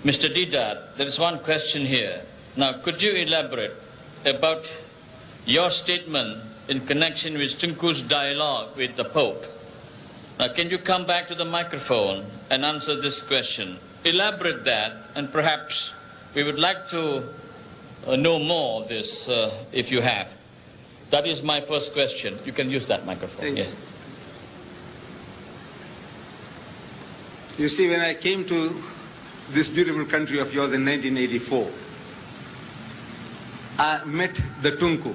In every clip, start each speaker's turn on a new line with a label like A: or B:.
A: Mr. Deedat, there is one question here. Now, could you elaborate about your statement in connection with Tunku's dialogue with the Pope? Now, can you come back to the microphone and answer this question? Elaborate that, and perhaps we would like to know more of this if you have. That is my first question. You can use that microphone.
B: Thanks. Yes. You see, when I came to this beautiful country of yours in 1984, I met the Tunku.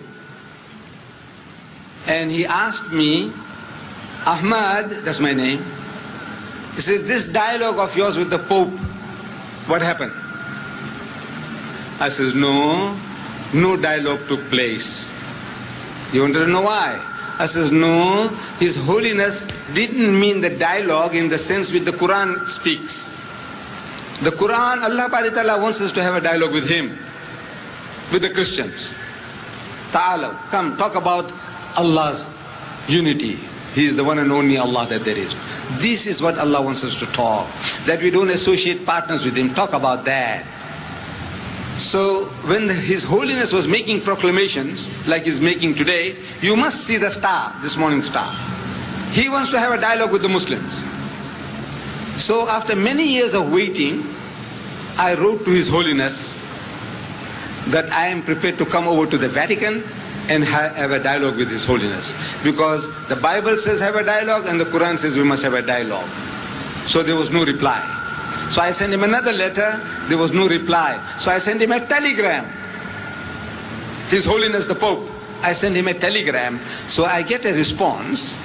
B: And he asked me, Ahmed, that's my name, he says, this dialogue of yours with the Pope, what happened? I says, no dialogue took place. You want to know why? I says, no, His Holiness didn't mean the dialogue in the sense which the Qur'an speaks. The Qur'an, Allah Ta'ala wants us to have a dialogue with Him, with the Christians. Ta'ala, come, talk about Allah's unity. He is the one and only Allah that there is. This is what Allah wants us to talk. That we don't associate partners with Him. Talk about that. So when His Holiness was making proclamations, like He's making today, you must see the star, this morning star. He wants to have a dialogue with the Muslims. So after many years of waiting, I wrote to His Holiness that I am prepared to come over to the Vatican and have a dialogue with His Holiness. Because the Bible says have a dialogue and the Quran says we must have a dialogue. So there was no reply. So I sent him another letter, there was no reply. So I sent him a telegram. His Holiness the Pope, I sent him a telegram. So I get a response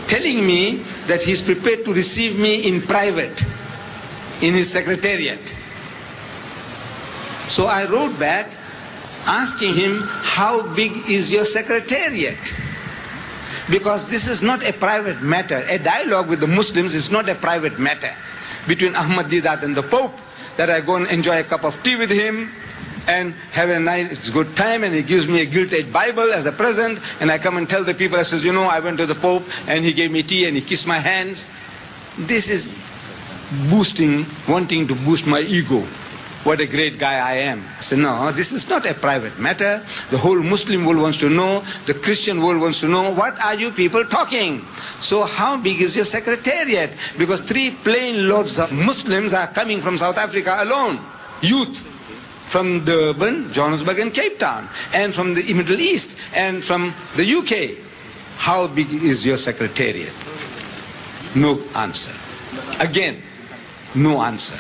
B: telling me that he's prepared to receive me in private, in his secretariat. So I wrote back asking him, how big is your secretariat? Because this is not a private matter. A dialogue with the Muslims is not a private matter between Ahmed Deedat and the Pope, that I go and enjoy a cup of tea with him and have a nice good time, and he gives me a gilt-edged Bible as a present, and I come and tell the people, I says, you know, I went to the Pope and he gave me tea and he kissed my hands. This is boosting, wanting to boost my ego. What a great guy I am. I said, no, this is not a private matter. The whole Muslim world wants to know, the Christian world wants to know, what are you people talking? So how big is your secretariat? Because 3 plane loads of Muslims are coming from South Africa alone. Youth from Durban, Johannesburg and Cape Town, and from the Middle East, and from the UK. How big is your secretariat? No answer. Again, no answer.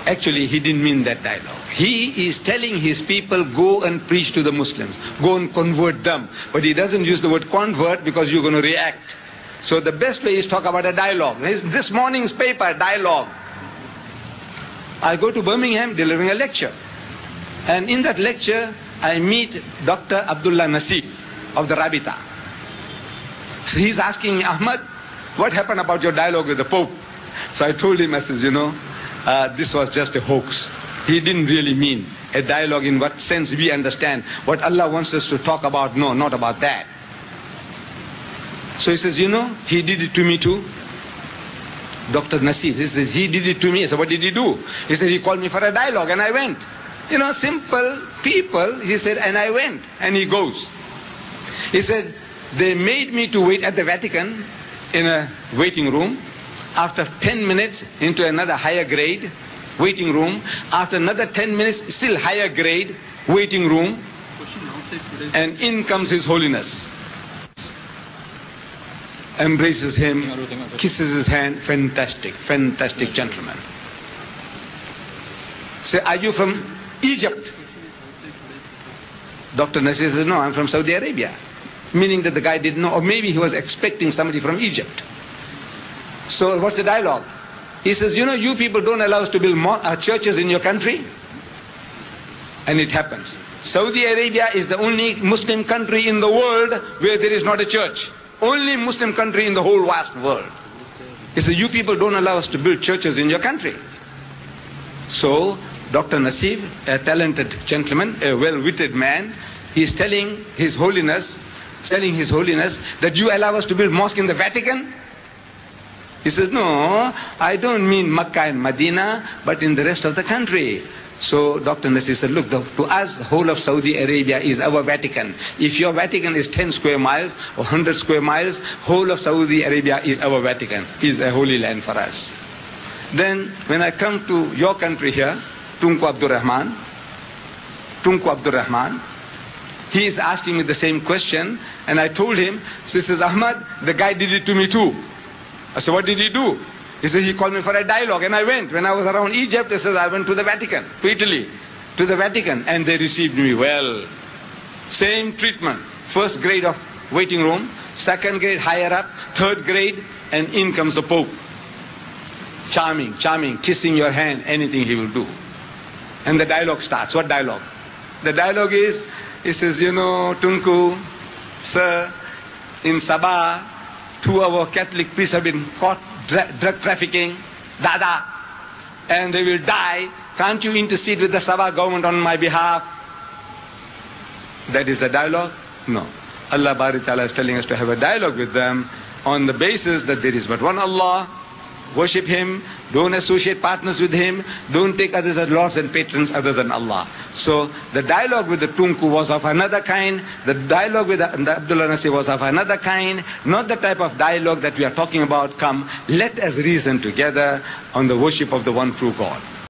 B: Actually, he didn't mean that dialogue. He is telling his people, go and preach to the Muslims. Go and convert them. But he doesn't use the word convert because you're going to react. So the best way is talk about a dialogue. This morning's paper, dialogue. I go to Birmingham delivering a lecture. And in that lecture, I meet Dr. Abdullah Nasif of the Rabita. So he's asking me, Ahmad, what happened about your dialogue with the Pope? So I told him, I says, you know, this was just a hoax. He didn't really mean a dialogue in what sense we understand. What Allah wants us to talk about, no, not about that. So he says, you know, he did it to me too. Dr. Nasif, he says, he did it to me. I said, what did he do? He said, he called me for a dialogue and I went. You know, simple people, he said, and I went. And he goes. He said, they made me to wait at the Vatican in a waiting room. After 10 minutes into another higher grade waiting room, after another 10 minutes still higher grade waiting room, and in comes His Holiness, embraces him, kisses his hand. Fantastic, fantastic gentleman. Say, are you from Egypt? Dr. Nasir says, no, I'm from Saudi Arabia, meaning that the guy didn't know, or maybe he was expecting somebody from Egypt. So what's the dialogue? He says, you know, you people don't allow us to build churches in your country. And it happens. Saudi Arabia is the only Muslim country in the world where there is not a church. Only Muslim country in the whole vast world. He says, you people don't allow us to build churches in your country. So Dr. Nasif, a talented gentleman, a well-witted man, he is telling His Holiness that you allow us to build mosque in the Vatican? He says, no, I don't mean Makkah and Medina, but in the rest of the country. So Dr. Nasir said, look, to us, the whole of Saudi Arabia is our Vatican. If your Vatican is 10 square miles or 100 square miles, whole of Saudi Arabia is our Vatican, is a holy land for us. Then when I come to your country here, Tunku Abdul Rahman, he is asking me the same question, and I told him, so he says, Ahmad, the guy did it to me too. I said, what did he do? He said, he called me for a dialogue, and I went. When I was around Egypt, he says, I went to the Vatican, to Italy, to the Vatican, and they received me well. Same treatment. First grade of waiting room, second grade higher up, third grade, and in comes the Pope. Charming, charming, kissing your hand, anything he will do. And the dialogue starts. What dialogue? The dialogue is, he says, you know, Tunku, sir, in Sabah, 2 of our Catholic priests have been caught drug trafficking, Dada, and they will die. Can't you intercede with the Sabah government on my behalf? That is the dialogue? No. Allah Bari Ta'ala is telling us to have a dialogue with them on the basis that there is but one Allah, worship Him, don't associate partners with Him, don't take others as lords and patrons other than Allah. So the dialogue with the Tunku was of another kind, the dialogue with the Abdullah Nasir was of another kind, not the type of dialogue that we are talking about. Come, let us reason together on the worship of the one true God.